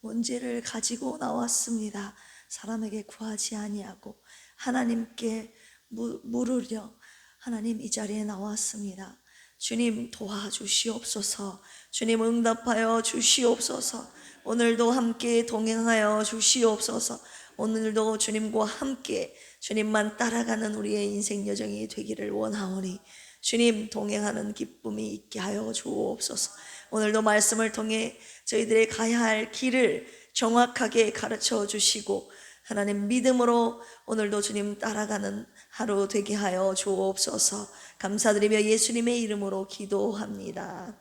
문제를 가지고 나왔습니다. 사람에게 구하지 아니하고 하나님께 물으려 하나님 이 자리에 나왔습니다. 주님 도와주시옵소서. 주님 응답하여 주시옵소서. 오늘도 함께 동행하여 주시옵소서. 오늘도 주님과 함께 주님만 따라가는 우리의 인생 여정이 되기를 원하오니 주님 동행하는 기쁨이 있게 하여 주옵소서. 오늘도 말씀을 통해 저희들의 가야 할 길을 정확하게 가르쳐 주시고 하나님 믿음으로 오늘도 주님 따라가는 하루 되게 하여 주옵소서. 감사드리며 예수님의 이름으로 기도합니다.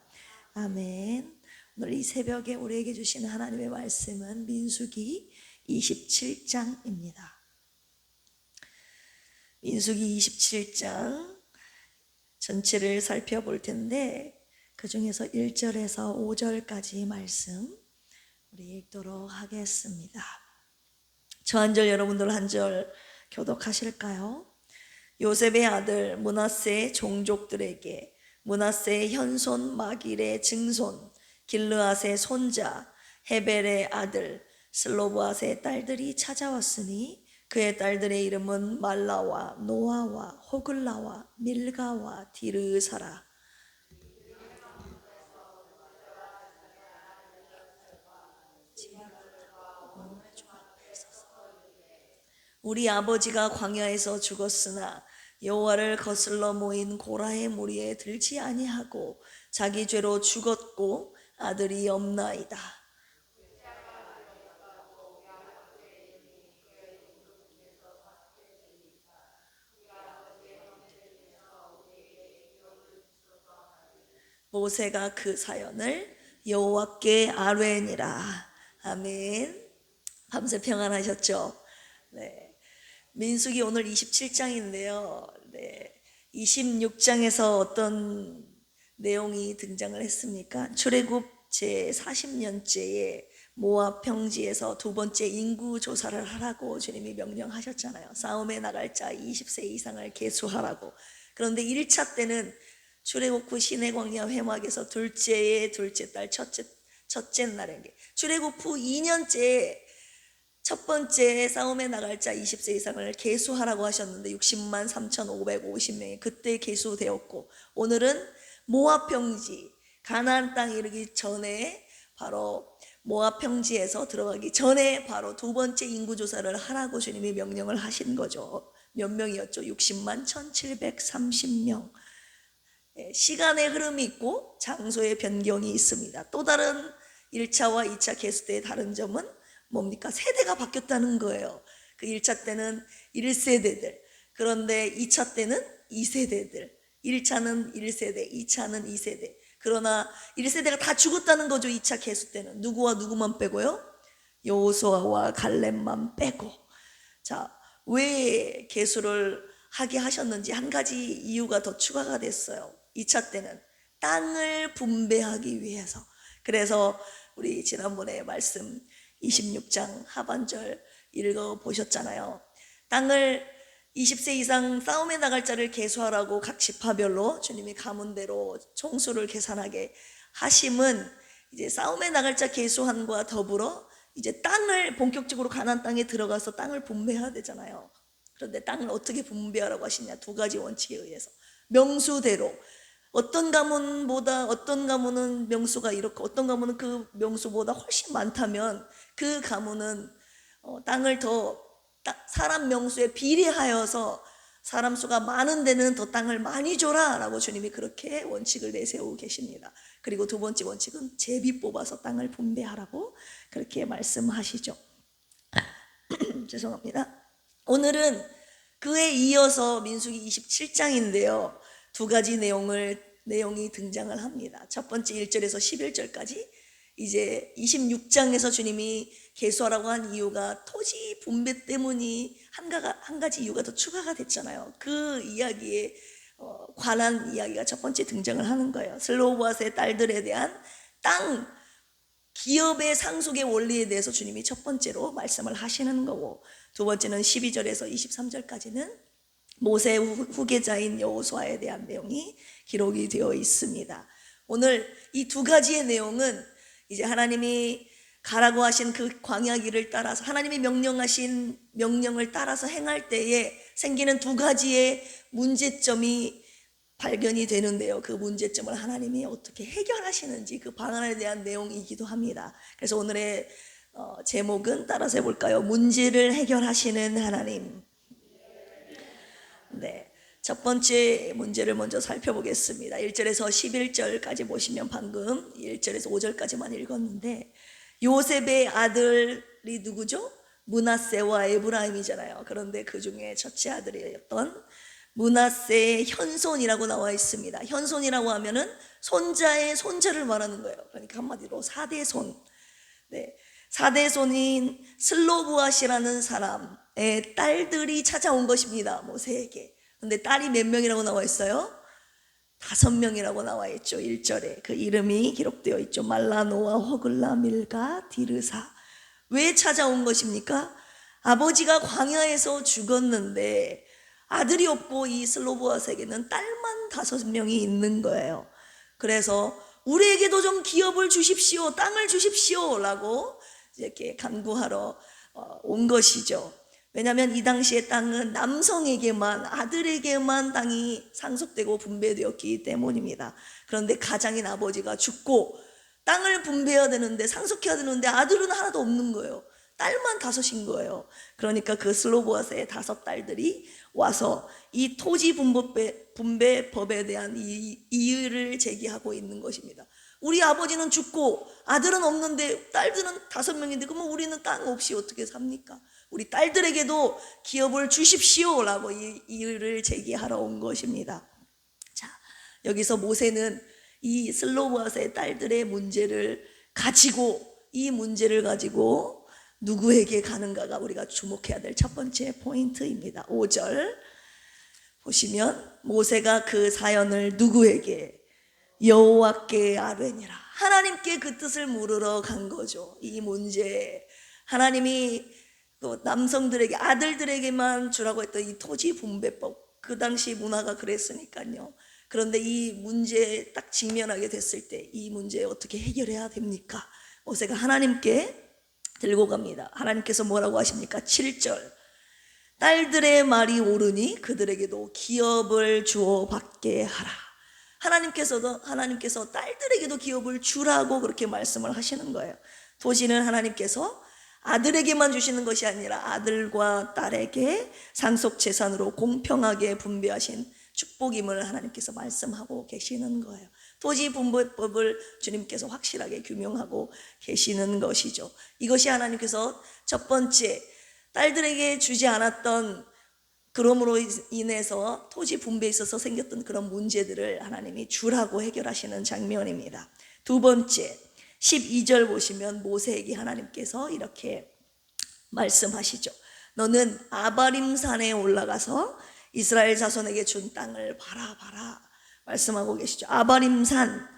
아멘. 오늘 이 새벽에 우리에게 주신 하나님의 말씀은 민수기 27장입니다. 민수기 27장 전체를 살펴볼 텐데 그 중에서 1절에서 5절까지 말씀 우리 읽도록 하겠습니다. 저 한 절 여러분들 한 절 교독하실까요? 요셉의 아들 므낫세의 종족들에게 므낫세의 현손 마길의 증손 길르앗의 손자 헤벨의 아들 슬로브앗의 딸들이 찾아왔으니 그의 딸들의 이름은 말라와 노아와 호글라와 밀가와 디르사라. 우리 아버지가 광야에서 죽었으나 여호와를 거슬러 모인 고라의 무리에 들지 아니하고 자기 죄로 죽었고 아들이 없나이다. 모세가 그 사연을 여호와께 아뢰니라. 아멘. 밤새 평안하셨죠? 네. 민수기 오늘 27장인데요. 네. 26장에서 어떤 내용이 등장을 했습니까? 출애굽 제 40년째에 모압 평지에서 두 번째 인구 조사를 하라고 주님이 명령하셨잖아요. 싸움에 나갈 자 20세 이상을 계수하라고. 그런데 1차 때는 출애굽 후 시내 광야 회막에서 둘째의 둘째 딸 첫째 날에 출애굽 후 2년째에 첫 번째 싸움에 나갈 자 20세 이상을 계수하라고 하셨는데 60만 3,550명이 그때 계수되었고, 오늘은 모압 평지 가나안 땅에 이르기 전에 바로 모압 평지에서 들어가기 전에 바로 두 번째 인구조사를 하라고 주님이 명령을 하신 거죠. 몇 명이었죠? 60만 1,730명. 시간의 흐름이 있고 장소의 변경이 있습니다. 또 다른 1차와 2차 계수 때의 다른 점은 뭡니까? 세대가 바뀌었다는 거예요. 그 1차 때는 1세대들, 그런데 2차 때는 2세대들. 1차는 1세대, 2차는 2세대. 그러나 1세대가 다 죽었다는 거죠. 2차 계수 때는. 누구와 누구만 빼고요? 여호수아와 갈렙만 빼고. 자, 왜 계수를 하게 하셨는지 한 가지 이유가 더 추가가 됐어요. 2차 때는 땅을 분배하기 위해서. 그래서 우리 지난번에 말씀 26장 하반절 읽어보셨잖아요. 땅을 20세 이상 싸움에 나갈 자를 계수하라고 각 지파별로 주님이 가문대로 총수를 계산하게 하심은 이제 싸움에 나갈 자 계수함과 더불어 이제 땅을 본격적으로 가나안 땅에 들어가서 땅을 분배해야 되잖아요. 그런데 땅을 어떻게 분배하라고 하시냐? 두 가지 원칙에 의해서 명수대로. 어떤 가문보다 어떤 가문은 명수가 이렇고 어떤 가문은 그 명수보다 훨씬 많다면 그 가문은 땅을 더 사람 명수에 비례하여서 사람 수가 많은 데는 더 땅을 많이 줘라 라고 주님이 그렇게 원칙을 내세우고 계십니다. 그리고 두 번째 원칙은 제비 뽑아서 땅을 분배하라고 그렇게 말씀하시죠. 죄송합니다. 오늘은 그에 이어서 민수기 27장인데요. 두 가지 내용이 등장을 합니다. 첫 번째 1절에서 11절까지 이제 26장에서 주님이 계수하라고 한 이유가 토지 분배 때문이 한 가지 이유가 더 추가가 됐잖아요. 그 이야기에 관한 이야기가 첫 번째 등장을 하는 거예요. 슬로브앗의 딸들에 대한 땅 기업의 상속의 원리에 대해서 주님이 첫 번째로 말씀을 하시는 거고, 두 번째는 12절에서 23절까지는 모세의 후계자인 여호수아에 대한 내용이 기록이 되어 있습니다. 오늘 이 두 가지의 내용은 이제 하나님이 가라고 하신 그 광야 길을 따라서 하나님이 명령하신 명령을 따라서 행할 때에 생기는 두 가지의 문제점이 발견이 되는데요. 그 문제점을 하나님이 어떻게 해결하시는지 그 방안에 대한 내용이기도 합니다. 그래서 오늘의 제목은 따라서 해볼까요? 문제를 해결하시는 하나님. 네, 첫 번째 문제를 먼저 살펴보겠습니다. 1절에서 11절까지 보시면 방금 1절에서 5절까지만 읽었는데 요셉의 아들이 누구죠? 므낫세와 에브라임이잖아요. 그런데 그 중에 첫째 아들이었던 므낫세의 현손이라고 나와 있습니다. 현손이라고 하면은 손자의 손자를 말하는 거예요. 그러니까 한마디로 4대손. 네, 4대손인 슬로브앗이라는 사람의 딸들이 찾아온 것입니다. 모세에게. 근데 딸이 몇 명이라고 나와 있어요? 5명이라고 나와 있죠. 1절에 그 이름이 기록되어 있죠. 말라노아, 호글라, 밀가, 디르사. 왜 찾아온 것입니까? 아버지가 광야에서 죽었는데 아들이 없고 이 슬로브앗에게는 딸만 5명이 있는 거예요. 그래서 우리에게도 좀 기업을 주십시오, 땅을 주십시오 라고 이렇게 간구하러 온 것이죠. 왜냐하면 이 당시의 땅은 남성에게만, 아들에게만 땅이 상속되고 분배되었기 때문입니다. 그런데 가장인 아버지가 죽고 땅을 분배해야 되는데, 상속해야 되는데 아들은 하나도 없는 거예요. 딸만 5인 거예요. 그러니까 그 슬로브앗의 5 딸들이 와서 이 토지 분배법에 대한 이의를 제기하고 있는 것입니다. 우리 아버지는 죽고 아들은 없는데 딸들은 5명인데 그러면 우리는 땅 없이 어떻게 삽니까? 우리 딸들에게도 기업을 주십시오 라고 이의를 제기하러 온 것입니다. 자, 여기서 모세는 이 슬로브앗의 딸들의 문제를 가지고, 이 문제를 가지고 누구에게 가는가가 우리가 주목해야 될 첫 번째 포인트입니다. 5절 보시면 모세가 그 사연을 누구에게? 여호와께 아뢰니라. 하나님께 그 뜻을 물으러 간 거죠. 이 문제, 하나님이 또 남성들에게, 아들들에게만 주라고 했던 이 토지 분배법, 그 당시 문화가 그랬으니까요. 그런데 이 문제에 딱 직면하게 됐을 때 이 문제 어떻게 해결해야 됩니까? 모세가 하나님께 들고 갑니다. 하나님께서 뭐라고 하십니까? 7절 딸들의 말이 옳으니 그들에게도 기업을 주어 받게 하라. 하나님께서 딸들에게도 기업을 주라고 그렇게 말씀을 하시는 거예요. 토지는 하나님께서 아들에게만 주시는 것이 아니라 아들과 딸에게 상속 재산으로 공평하게 분배하신 축복임을 하나님께서 말씀하고 계시는 거예요. 토지 분배법을 주님께서 확실하게 규명하고 계시는 것이죠. 이것이 하나님께서 첫 번째 딸들에게 주지 않았던, 그러므로 인해서 토지 분배에 있어서 생겼던 그런 문제들을 하나님이 주라고 해결하시는 장면입니다. 두 번째 12절 보시면 모세에게 하나님께서 이렇게 말씀하시죠. 너는 아바림 산에 올라가서 이스라엘 자손에게 준 땅을 봐라 말씀하고 계시죠. 아바림 산,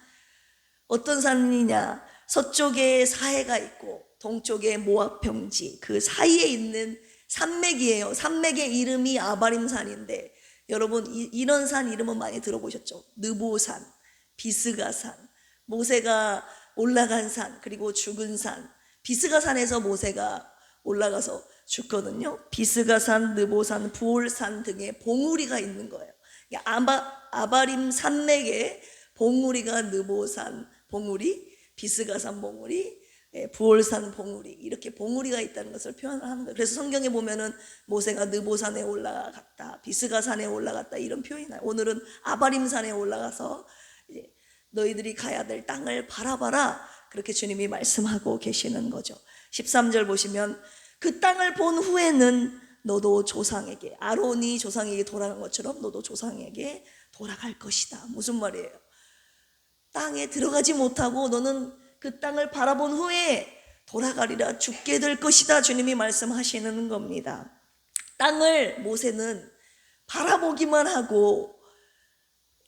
어떤 산이냐? 서쪽에 사해가 있고 동쪽에 모압 평지, 그 사이에 있는 산맥이에요. 산맥의 이름이 아바림 산인데 여러분 이런 산 이름은 많이 들어보셨죠? 느보산, 비스가산, 모세가 올라간 산, 그리고 죽은 산. 비스가산에서 모세가 올라가서 죽거든요. 비스가산, 느보산, 부올산 등의 봉우리가 있는 거예요. 아바림 산맥에 봉우리가 느보산 봉우리, 비스가산 봉우리, 부올산 봉우리, 이렇게 봉우리가 있다는 것을 표현하는 거예요. 그래서 성경에 보면은 모세가 느보산에 올라갔다, 비스가산에 올라갔다 이런 표현이 나요. 오늘은 아바림산에 올라가서 너희들이 가야 될 땅을 바라봐라, 그렇게 주님이 말씀하고 계시는 거죠. 13절 보시면 그 땅을 본 후에는 너도 조상에게, 아론이 조상에게 돌아간 것처럼 너도 조상에게 돌아갈 것이다. 무슨 말이에요? 땅에 들어가지 못하고 너는 그 땅을 바라본 후에 돌아가리라, 죽게 될 것이다, 주님이 말씀하시는 겁니다. 땅을 모세는 바라보기만 하고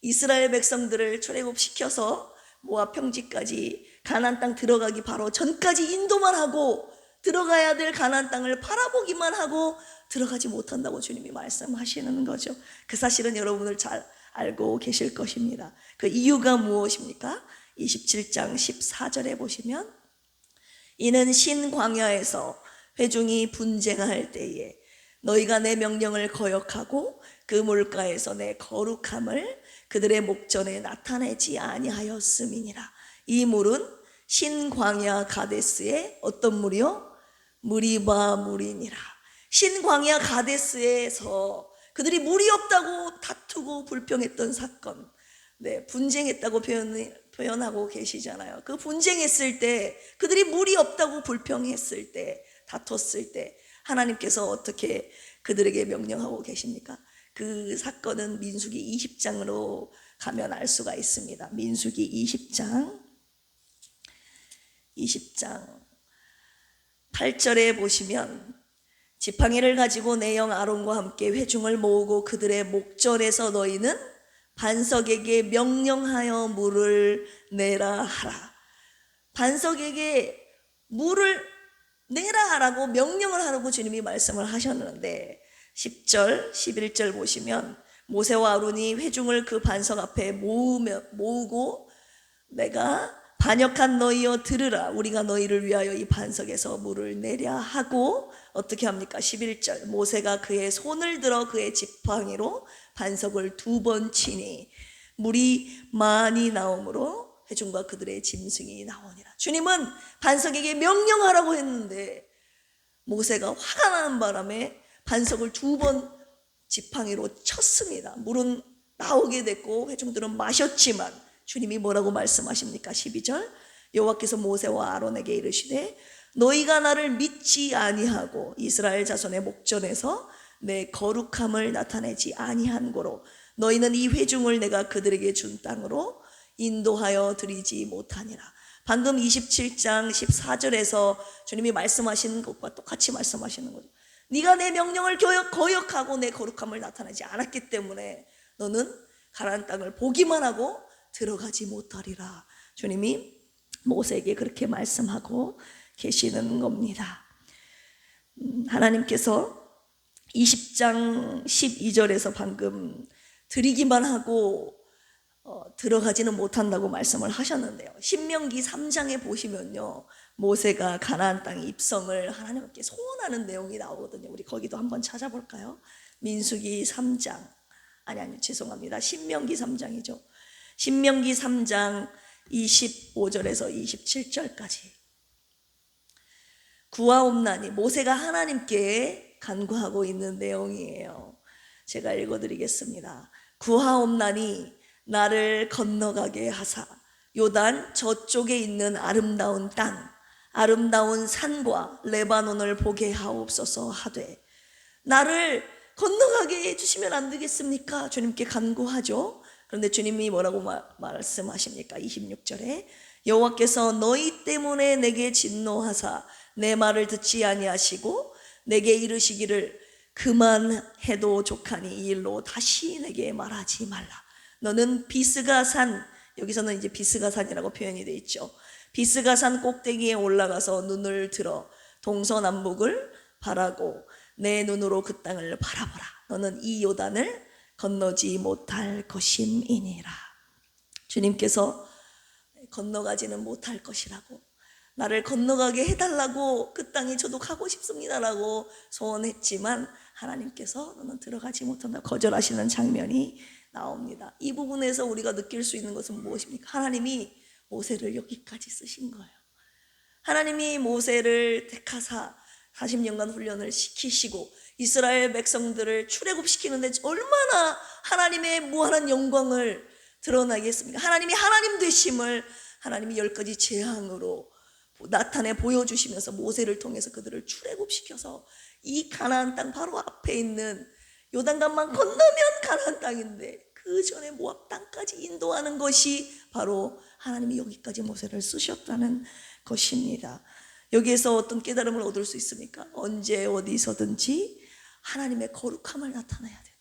이스라엘 백성들을 출애굽시켜서 모압 평지까지 가나안 땅 들어가기 바로 전까지 인도만 하고 들어가야 될 가나안 땅을 바라보기만 하고 들어가지 못한다고 주님이 말씀하시는 거죠. 그 사실은 여러분들 잘 알고 계실 것입니다. 그 이유가 무엇입니까? 27장 14절에 보시면 이는 신광야에서 회중이 분쟁할 때에 너희가 내 명령을 거역하고 그 물가에서 내 거룩함을 그들의 목전에 나타내지 아니하였음이니라. 이 물은 신광야 가데스의 어떤 물이요? 무리바 물이니라. 신광야 가데스에서 그들이 물이 없다고 다투고 불평했던 사건, 분쟁했다고 표현하고 계시잖아요. 그 분쟁했을 때, 그들이 물이 없다고 불평했을 때, 다퉜을 때 하나님께서 어떻게 그들에게 명령하고 계십니까? 그 사건은 민수기 20장으로 가면 알 수가 있습니다. 민수기 20장 8절에 보시면 지팡이를 가지고 내 영 아론과 함께 회중을 모으고 그들의 목전에서 너희는 반석에게 명령하여 물을 내라 하라. 반석에게 물을 내라 하라고 명령을 하라고 주님이 말씀을 하셨는데 10절 11절 보시면 모세와 아론이 회중을 그 반석 앞에 모으고 내가 반역한 너희여 들으라. 우리가 너희를 위하여 이 반석에서 물을 내랴 하고 어떻게 합니까? 11절 모세가 그의 손을 들어 그의 지팡이로 반석을 2번 치니 물이 많이 나오므로 회중과 그들의 짐승이 나오니라. 주님은 반석에게 명령하라고 했는데 모세가 화가 나는 바람에 반석을 2번 지팡이로 쳤습니다. 물은 나오게 됐고 회중들은 마셨지만 주님이 뭐라고 말씀하십니까? 12절 여호와께서 모세와 아론에게 이르시되 너희가 나를 믿지 아니하고 이스라엘 자손의 목전에서 내 거룩함을 나타내지 아니한 고로 너희는 이 회중을 내가 그들에게 준 땅으로 인도하여 드리지 못하니라. 방금 27장 14절에서 주님이 말씀하신 것과 똑같이 말씀하시는 거죠. 네가 내 명령을 거역하고 내 거룩함을 나타내지 않았기 때문에 너는 가나안 땅을 보기만 하고 들어가지 못하리라. 주님이 모세에게 그렇게 말씀하고 계시는 겁니다. 하나님께서 20장 12절에서 방금 드리기만 하고 들어가지는 못한다고 말씀을 하셨는데요. 신명기 3장에 보시면요, 모세가 가나안 땅 입성을 하나님께 소원하는 내용이 나오거든요. 우리 거기도 한번 찾아볼까요? 민수기 3장 죄송합니다. 신명기 3장이죠. 신명기 3장 25절에서 27절까지 구하옵나니 모세가 하나님께 간구하고 있는 내용이에요. 제가 읽어드리겠습니다. 구하옵나니 나를 건너가게 하사 요단 저쪽에 있는 아름다운 땅 아름다운 산과 레바논을 보게 하옵소서 하되 나를 건너가게 해주시면 안 되겠습니까? 주님께 간구하죠. 그런데 주님이 뭐라고 말씀하십니까? 26절에 여호와께서 너희 때문에 내게 진노하사 내 말을 듣지 아니하시고 내게 이르시기를 그만해도 족하니 이 일로 다시 내게 말하지 말라. 너는 비스가산, 여기서는 이제 비스가산이라고 표현이 되어 있죠. 비스가산 꼭대기에 올라가서 눈을 들어 동서남북을 바라고 내 눈으로 그 땅을 바라보라. 너는 이 요단을 건너지 못할 것임이니라. 주님께서 건너가지는 못할 것이라고, 나를 건너가게 해달라고 그 땅에 저도 가고 싶습니다라고 소원했지만 하나님께서 너는 들어가지 못한다 거절하시는 장면이 나옵니다. 이 부분에서 우리가 느낄 수 있는 것은 무엇입니까? 하나님이 모세를 여기까지 쓰신 거예요. 하나님이 모세를 택하사 40년간 훈련을 시키시고 이스라엘 백성들을 출애굽시키는데 얼마나 하나님의 무한한 영광을 드러나겠습니까? 하나님이 하나님 되심을 하나님이 10가지 재앙으로 나타내 보여주시면서 모세를 통해서 그들을 출애굽시켜서 이 가나안 땅 바로 앞에 있는 요단강만 건너면 가나안 땅인데 그 전에 모압 땅까지 인도하는 것이 바로 하나님이 여기까지 모세를 쓰셨다는 것입니다. 여기에서 어떤 깨달음을 얻을 수 있습니까? 언제 어디서든지 하나님의 거룩함을 나타내야 된다.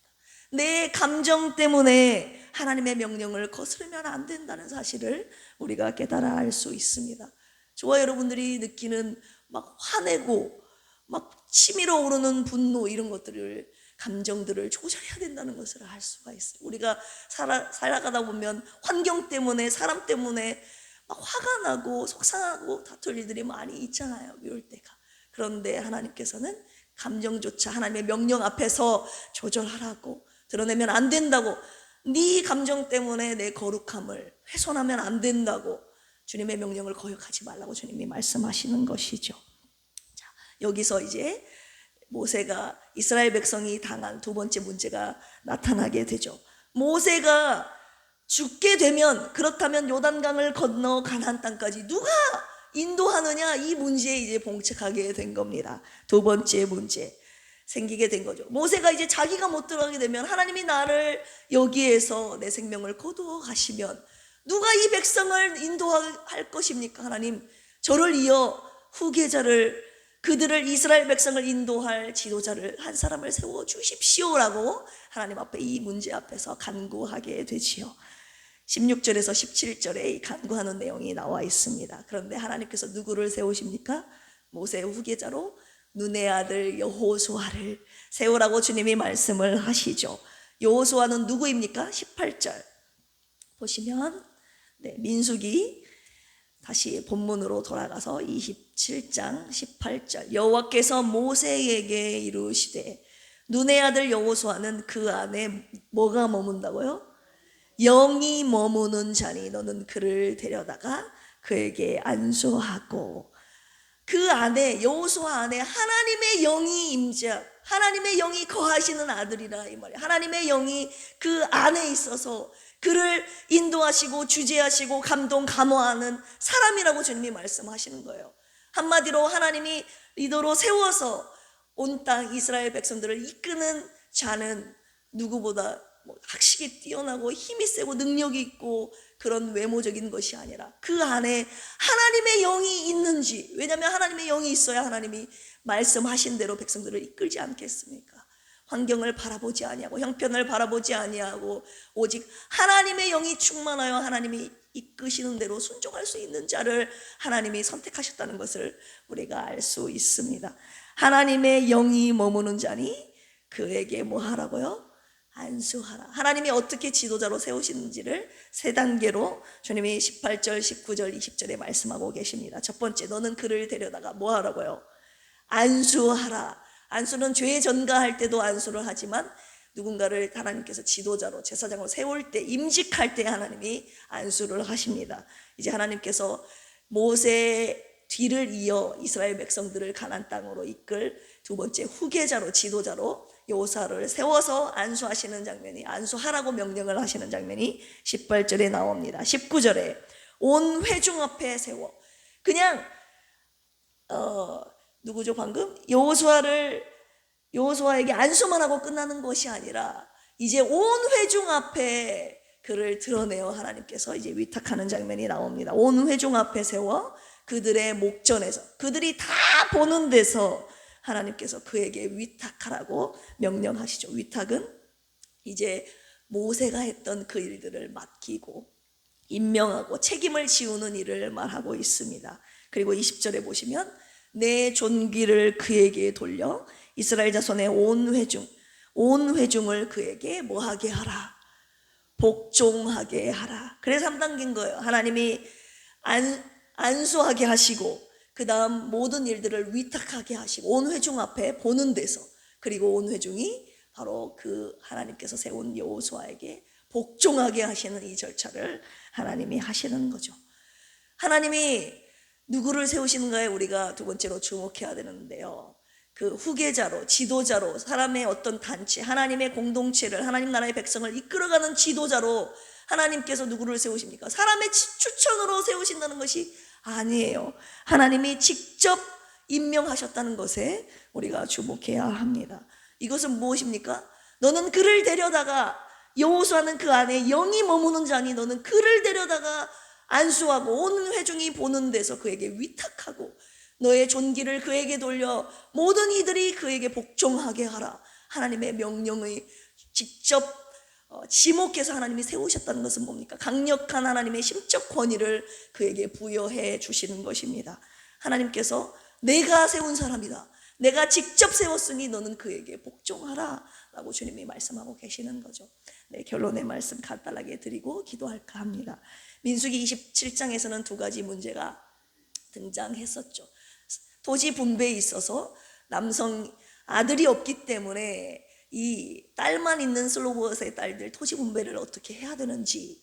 내 감정 때문에 하나님의 명령을 거스르면 안 된다는 사실을 우리가 깨달아 알 수 있습니다. 저와 여러분들이 느끼는 막 화내고 막 치밀어 오르는 분노 이런 것들을 감정들을 조절해야 된다는 것을 알 수가 있어요. 우리가 살아가다 보면 환경 때문에 사람 때문에 막 화가 나고 속상하고 다툴 일들이 많이 있잖아요. 미울 때가. 그런데 하나님께서는 감정조차 하나님의 명령 앞에서 조절하라고, 드러내면 안 된다고, 네 감정 때문에 내 거룩함을 훼손하면 안 된다고 주님의 명령을 거역하지 말라고 주님이 말씀하시는 것이죠. 자, 여기서 이제 모세가, 이스라엘 백성이 당한 두 번째 문제가 나타나게 되죠. 모세가 죽게 되면, 그렇다면 요단강을 건너 가나안 땅까지 누가 인도하느냐, 이 문제에 이제 봉착하게 된 겁니다. 두 번째 문제 생기게 된 거죠. 모세가 이제 자기가 못 들어가게 되면, 하나님이 나를 여기에서 내 생명을 거두어 가시면 누가 이 백성을 인도할 것입니까? 하나님, 저를 이어 후계자를, 그들을, 이스라엘 백성을 인도할 지도자를 한 사람을 세워 주십시오라고 하나님 앞에, 이 문제 앞에서 간구하게 되지요. 16절에서 17절에 이 간구하는 내용이 나와 있습니다. 그런데 하나님께서 누구를 세우십니까? 모세의 후계자로 눈의 아들 여호수아를 세우라고 주님이 말씀을 하시죠. 여호수아는 누구입니까? 18절 보시면, 민수기, 다시 본문으로 돌아가서 27장 18절, 여호와께서 모세에게 이르시되 눈의 아들 여호수아는 그 안에 뭐가 머문다고요? 영이 머무는 자니 너는 그를 데려다가 그에게 안수하고, 그 안에, 여호수아 안에 하나님의 영이 임재, 하나님의 영이 거하시는 아들이라 이 말이에요. 하나님의 영이 그 안에 있어서 그를 인도하시고 주재하시고 감동감화하는 사람이라고 주님이 말씀하시는 거예요. 한마디로 하나님이 리더로 세워서 온 땅 이스라엘 백성들을 이끄는 자는 누구보다 학식이 뛰어나고 힘이 세고 능력이 있고 그런 외모적인 것이 아니라 그 안에 하나님의 영이 있는지, 왜냐하면 하나님의 영이 있어야 하나님이 말씀하신 대로 백성들을 이끌지 않겠습니까? 환경을 바라보지 아니하고 형편을 바라보지 아니하고 오직 하나님의 영이 충만하여 하나님이 이끄시는 대로 순종할 수 있는 자를 하나님이 선택하셨다는 것을 우리가 알 수 있습니다. 하나님의 영이 머무는 자니 그에게 뭐 하라고요? 안수하라. 하나님이 어떻게 지도자로 세우시는지를 세 단계로 주님이 18절, 19절, 20절에 말씀하고 계십니다. 첫 번째, 너는 그를 데려다가 뭐 하라고요? 안수하라. 안수는 죄 전가할 때도 안수를 하지만 누군가를 하나님께서 지도자로, 제사장으로 세울 때, 임직할 때 하나님이 안수를 하십니다. 이제 하나님께서 모세 뒤를 이어 이스라엘 백성들을 가나안 땅으로 이끌 두 번째 후계자로, 지도자로 여호수아를 세워서 안수하시는 장면이, 안수하라고 명령을 하시는 장면이 18절에 나옵니다. 19절에 온 회중 앞에 세워, 그냥 누구죠 방금? 여호수아에게 안수만 하고 끝나는 것이 아니라 이제 온 회중 앞에 그를 드러내어 하나님께서 이제 위탁하는 장면이 나옵니다. 온 회중 앞에 세워 그들의 목전에서, 그들이 다 보는 데서 하나님께서 그에게 위탁하라고 명령하시죠. 위탁은 이제 모세가 했던 그 일들을 맡기고 임명하고 책임을 지우는 일을 말하고 있습니다. 그리고 20절에 보시면 내 존귀를 그에게 돌려 이스라엘 자손의 온 회중을 그에게 뭐하게 하라? 복종하게 하라. 그래서 3단계인 거예요. 하나님이 안수하게 하시고 그 다음 모든 일들을 위탁하게 하시고 온 회중 앞에 보는 데서, 그리고 온 회중이 바로 그 하나님께서 세운 여호수아에게 복종하게 하시는 이 절차를 하나님이 하시는 거죠. 하나님이 누구를 세우시는가에 우리가 두 번째로 주목해야 되는데요, 그 후계자로, 지도자로, 사람의 어떤 단체, 하나님의 공동체를, 하나님 나라의 백성을 이끌어가는 지도자로 하나님께서 누구를 세우십니까? 사람의 추천으로 세우신다는 것이 아니에요. 하나님이 직접 임명하셨다는 것에 우리가 주목해야 합니다. 이것은 무엇입니까? 너는 그를 데려다가, 여호수아는 그 안에 영이 머무는 자니 너는 그를 데려다가 안수하고 온 회중이 보는 데서 그에게 위탁하고 너의 존귀를 그에게 돌려 모든 이들이 그에게 복종하게 하라. 하나님의 명령의 직접 지목해서 하나님이 세우셨다는 것은 뭡니까? 강력한 하나님의 심적 권위를 그에게 부여해 주시는 것입니다. 하나님께서 내가 세운 사람이다, 내가 직접 세웠으니 너는 그에게 복종하라 라고 주님이 말씀하고 계시는 거죠. 네, 결론의 말씀 간단하게 드리고 기도할까 합니다. 민수기 27장에서는 두 가지 문제가 등장했었죠. 토지 분배에 있어서 남성 아들이 없기 때문에 이 딸만 있는 슬로봇의 딸들 토지 분배를 어떻게 해야 되는지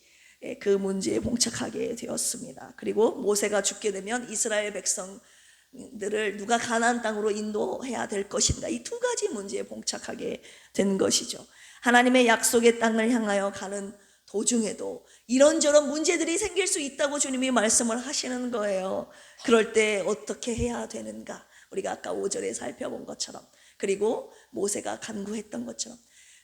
그 문제에 봉착하게 되었습니다. 그리고 모세가 죽게 되면 이스라엘 백성들을 누가 가나안 땅으로 인도해야 될 것인가, 이 두 가지 문제에 봉착하게 된 것이죠. 하나님의 약속의 땅을 향하여 가는 도중에도 이런저런 문제들이 생길 수 있다고 주님이 말씀을 하시는 거예요. 그럴 때 어떻게 해야 되는가, 우리가 아까 5절에 살펴본 것처럼, 그리고 모세가 간구했던 것처럼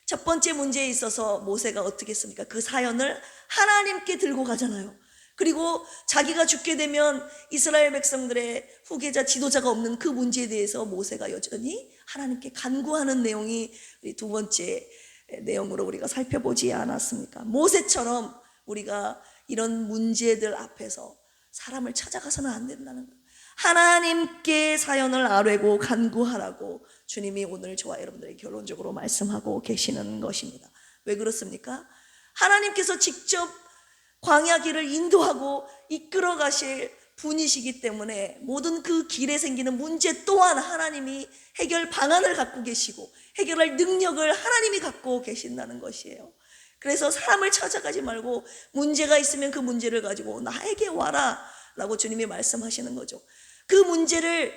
첫 번째 문제에 있어서 모세가 어떻게 했습니까? 그 사연을 하나님께 들고 가잖아요. 그리고 자기가 죽게 되면 이스라엘 백성들의 후계자 지도자가 없는 그 문제에 대해서 모세가 여전히 하나님께 간구하는 내용이 두 번째 내용으로 우리가 살펴보지 않았습니까? 모세처럼 우리가 이런 문제들 앞에서 사람을 찾아가서는 안 된다는 거예요. 하나님께 사연을 아뢰고 간구하라고 주님이 오늘 저와 여러분들에게 결론적으로 말씀하고 계시는 것입니다. 왜 그렇습니까? 하나님께서 직접 광야 길을 인도하고 이끌어 가실 분이시기 때문에 모든 그 길에 생기는 문제 또한 하나님이 해결 방안을 갖고 계시고 해결할 능력을 하나님이 갖고 계신다는 것이에요. 그래서 사람을 찾아가지 말고 문제가 있으면 그 문제를 가지고 나에게 와라 라고 주님이 말씀하시는 거죠. 그 문제를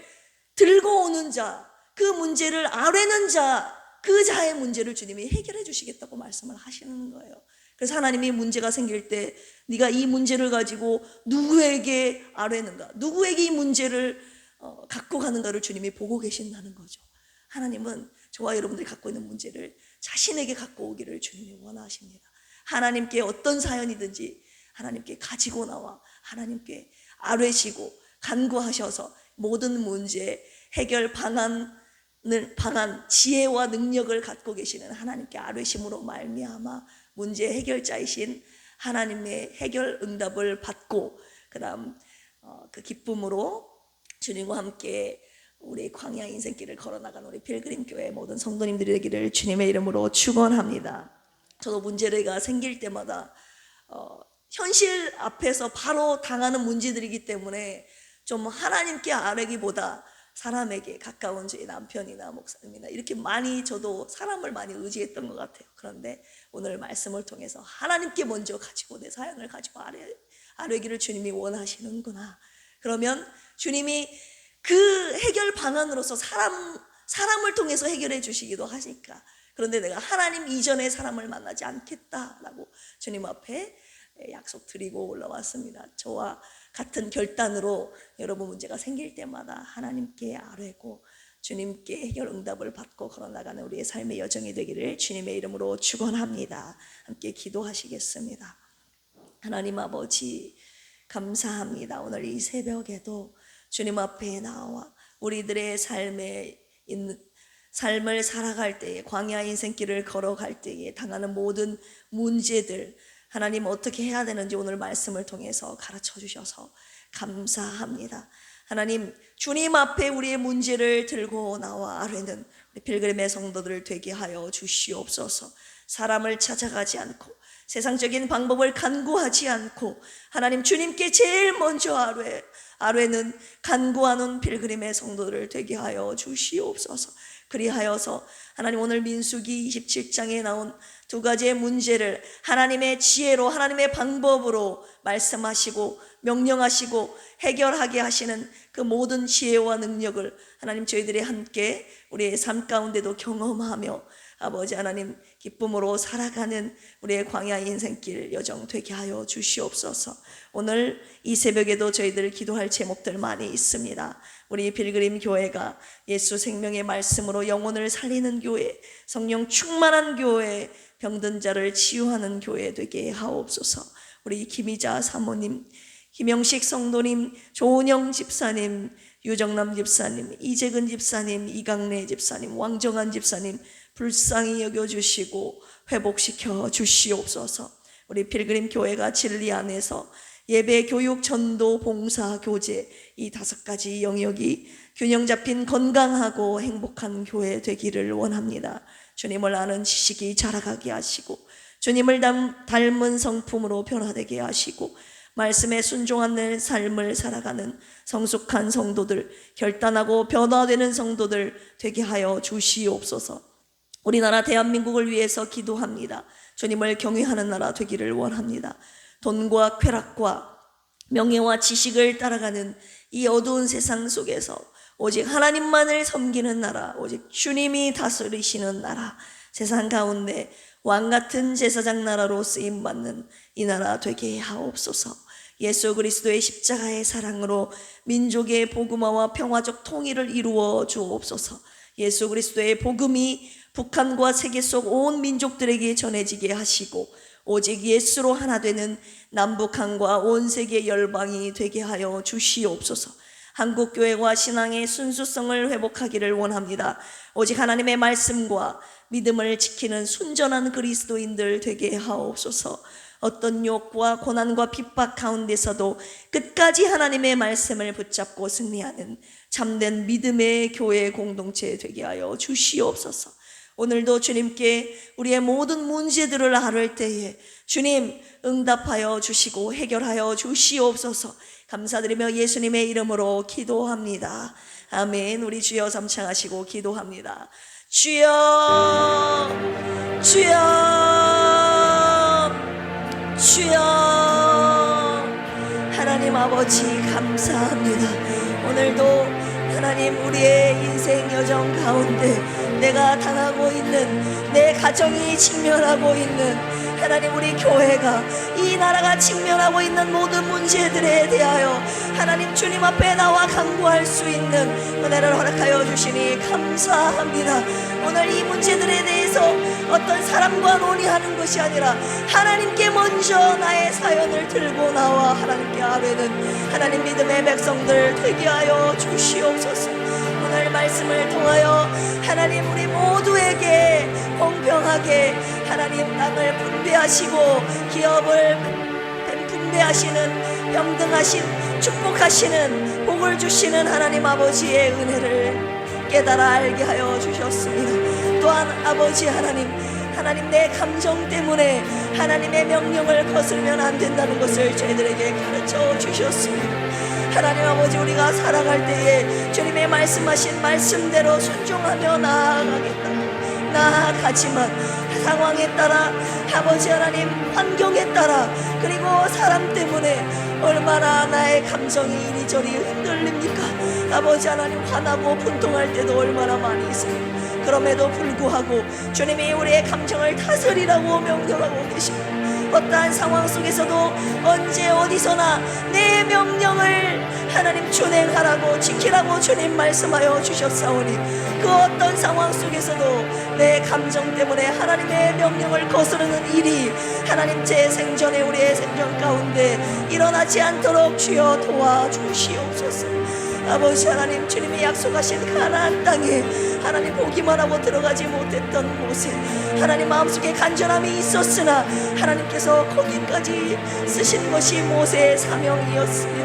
들고 오는 자, 그 문제를 아뢰는 자, 그 자의 문제를 주님이 해결해 주시겠다고 말씀을 하시는 거예요. 그래서 하나님이 문제가 생길 때 네가 이 문제를 가지고 누구에게 아뢰는가, 누구에게 이 문제를 갖고 가는가를 주님이 보고 계신다는 거죠. 하나님은 저와 여러분들이 갖고 있는 문제를 자신에게 갖고 오기를 주님이 원하십니다. 하나님께 어떤 사연이든지 하나님께 가지고 나와 하나님께 아뢰시고 간구하셔서 모든 문제 해결 방안, 지혜와 능력을 갖고 계시는 하나님께 아뢰심으로 말미암아 문제 해결자이신 하나님의 해결 응답을 받고 그다음 그 기쁨으로 주님과 함께 우리 광야 인생길을 걸어나가는 우리 필그림 교회 모든 성도님들이 되기를 주님의 이름으로 축원합니다. 저도 문제가 생길 때마다 현실 앞에서 바로 당하는 문제들이기 때문에 좀 하나님께 아뢰기보다 사람에게 가까운 저희 남편이나 목사님이나 이렇게 많이 저도 사람을 많이 의지했던 것 같아요. 그런데 오늘 말씀을 통해서 하나님께 먼저 가지고 내 사연을 가지고 아뢰기를 주님이 원하시는구나. 그러면 주님이 그 해결 방안으로서 사람을 통해서 해결해 주시기도 하니까, 그런데 내가 하나님 이전의 사람을 만나지 않겠다라고 주님 앞에 약속 드리고 올라왔습니다. 저와 같은 결단으로 여러분 문제가 생길 때마다 하나님께 아뢰고 주님께 해결 응답을 받고 걸어나가는 우리의 삶의 여정이 되기를 주님의 이름으로 축원합니다. 함께 기도하시겠습니다. 하나님 아버지 감사합니다. 오늘 이 새벽에도 주님 앞에 나와 우리들의 삶을 살아갈 때에, 광야 인생길을 걸어갈 때에 당하는 모든 문제들 하나님 어떻게 해야 되는지 오늘 말씀을 통해서 가르쳐 주셔서 감사합니다. 하나님 주님 앞에 우리의 문제를 들고 나와 아뢰는 우리 필그림의 성도들 되게 하여 주시옵소서. 사람을 찾아가지 않고 세상적인 방법을 간구하지 않고 하나님 주님께 제일 먼저 아뢰는 간구하는 필그림의 성도들 되게 하여 주시옵소서. 그리하여서 하나님 오늘 민수기 27장에 나온 두 가지의 문제를 하나님의 지혜로 하나님의 방법으로 말씀하시고 명령하시고 해결하게 하시는 그 모든 지혜와 능력을 하나님 저희들이 함께 우리의 삶 가운데도 경험하며 아버지 하나님 기쁨으로 살아가는 우리의 광야 인생길 여정 되게 하여 주시옵소서. 오늘 이 새벽에도 저희들 기도할 제목들 많이 있습니다. 우리 필그림 교회가 예수 생명의 말씀으로 영혼을 살리는 교회, 성령 충만한 교회, 병든 자를 치유하는 교회 되게 하옵소서. 우리 김희자 사모님, 김영식 성도님, 조은영 집사님, 유정남 집사님, 이재근 집사님, 이강래 집사님, 왕정한 집사님 불쌍히 여겨주시고 회복시켜 주시옵소서. 우리 필그림 교회가 진리 안에서 예배, 교육, 전도, 봉사, 교제, 이 5가지 영역이 균형 잡힌 건강하고 행복한 교회 되기를 원합니다. 주님을 아는 지식이 자라가게 하시고 주님을 닮은 성품으로 변화되게 하시고 말씀에 순종하는 삶을 살아가는 성숙한 성도들, 결단하고 변화되는 성도들 되게 하여 주시옵소서. 우리나라 대한민국을 위해서 기도합니다. 주님을 경외하는 나라 되기를 원합니다. 돈과 쾌락과 명예와 지식을 따라가는 이 어두운 세상 속에서 오직 하나님만을 섬기는 나라, 오직 주님이 다스리시는 나라, 세상 가운데 왕같은 제사장 나라로 쓰임받는 이 나라 되게 하옵소서. 예수 그리스도의 십자가의 사랑으로 민족의 복음화와 평화적 통일을 이루어 주옵소서. 예수 그리스도의 복음이 북한과 세계 속 온 민족들에게 전해지게 하시고 오직 예수로 하나 되는 남북한과 온 세계 열방이 되게 하여 주시옵소서. 한국교회와 신앙의 순수성을 회복하기를 원합니다. 오직 하나님의 말씀과 믿음을 지키는 순전한 그리스도인들 되게 하옵소서. 어떤 욕과 고난과 핍박 가운데서도 끝까지 하나님의 말씀을 붙잡고 승리하는 참된 믿음의 교회 공동체 되게 하여 주시옵소서. 오늘도 주님께 우리의 모든 문제들을 아뢰 때에 주님 응답하여 주시고 해결하여 주시옵소서. 감사드리며 예수님의 이름으로 기도합니다. 아멘. 우리 주여 삼창하시고 기도합니다. 주여, 주여, 주여. 하나님 아버지 감사합니다. 오늘도 하나님 우리의 인생 여정 가운데 내가 당하고 있는, 내 가정이 직면하고 있는, 하나님 우리 교회가, 이 나라가 직면하고 있는 모든 문제들에 대하여 하나님 주님 앞에 나와 간구할 수 있는 은혜를 허락하여 주시니 감사합니다. 오늘 이 문제들에 대해서 어떤 사람과 논의하는 것이 아니라 하나님께 먼저 나의 사연을 들고 나와 하나님께 아뢰는 하나님 믿음의 백성들 되게 하여 주시옵소서. 오늘 말씀을 통하여 하나님 우리 모두에게 공평하게 하나님 땅을 분배하시고 기업을 분배하시는 평등하신 축복하시는 복을 주시는 하나님 아버지의 은혜를 깨달아 알게 하여 주셨습니다. 또한 아버지 하나님 내 감정 때문에 하나님의 명령을 거스르면 안 된다는 것을 저희들에게 가르쳐 주셨습니다. 하나님 아버지 우리가 살아갈 때에 주님의 말씀하신 말씀대로 순종하며 나아가지만 상황에 따라 아버지 하나님 환경에 따라 그리고 사람 때문에 얼마나 나의 감정이 이리저리 흔들립니까? 아버지 하나님 화나고 분통할 때도 얼마나 많이 있습니다. 그럼에도 불구하고 주님이 우리의 감정을 다스리라고 명령하고 계십니다. 어떠한 상황 속에서도 언제 어디서나 내 명령을 하나님 준행하라고 지키라고 주님 말씀하여 주셨사오니 그 어떤 상황 속에서도 내 감정 때문에 하나님의 명령을 거스르는 일이 하나님 제 생전에 우리의 생전 가운데 일어나지 않도록 주여 도와주시옵소서. 아버지 하나님 주님이 약속하신 가나안 땅에 하나님 보기만 하고 들어가지 못했던 모세, 하나님 마음속에 간절함이 있었으나 하나님께서 거기까지 쓰신 것이 모세의 사명이었습니다.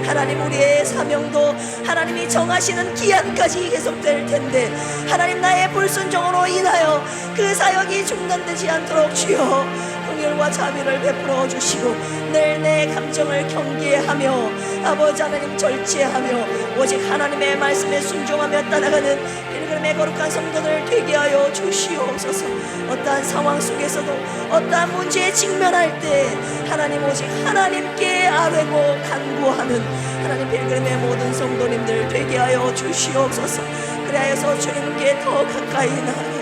하나님 우리의 사명도 하나님이 정하시는 기한까지 계속될 텐데 하나님 나의 불순종으로 인하여 그 사역이 중단되지 않도록 주여 긍휼과 자비를 베풀어 주시고 늘 내 감정을 경계하며 아버지 하나님 절제하며 오직 하나님의 말씀에 순종하며 따라가는 필그림의 거룩한 성도들 되게 하여 주시옵소서. 어떠한 상황 속에서도 어떠한 문제에 직면할 때 하나님 오직 하나님께 아뢰고 간구하는 하나님 필그림의 모든 성도님들 되게 하여 주시옵소서. 그래서 주님께 더 가까이 나아가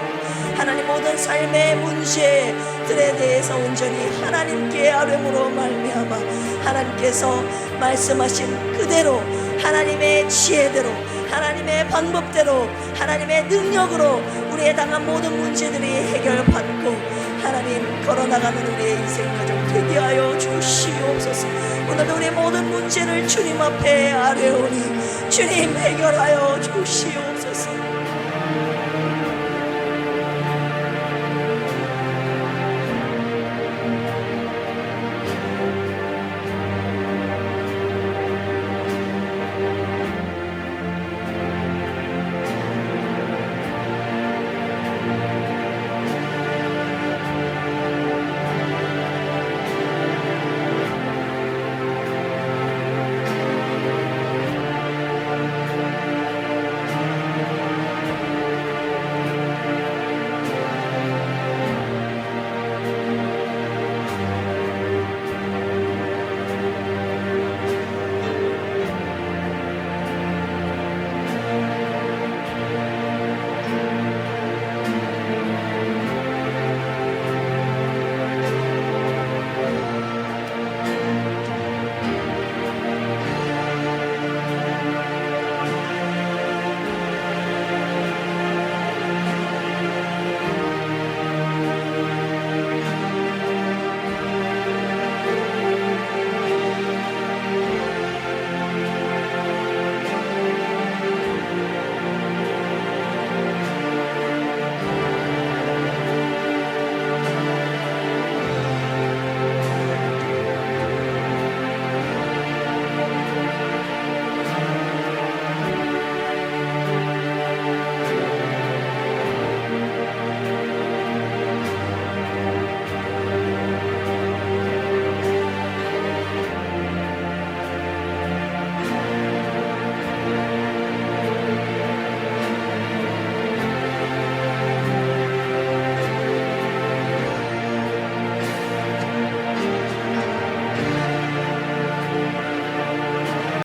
하나님 모든 삶의 문제들에 대해서 온전히 하나님께 아뢰므로 말미암아 하나님께서 말씀하신 그대로 하나님의 지혜대로 하나님의 방법대로 하나님의 능력으로 우리의 당한 모든 문제들이 해결받고 하나님 걸어나가는 우리의 인생 여정 되게 하여 주시옵소서. 오늘도 우리의 모든 문제를 주님 앞에 아뢰오니 주님 해결하여 주시옵소서.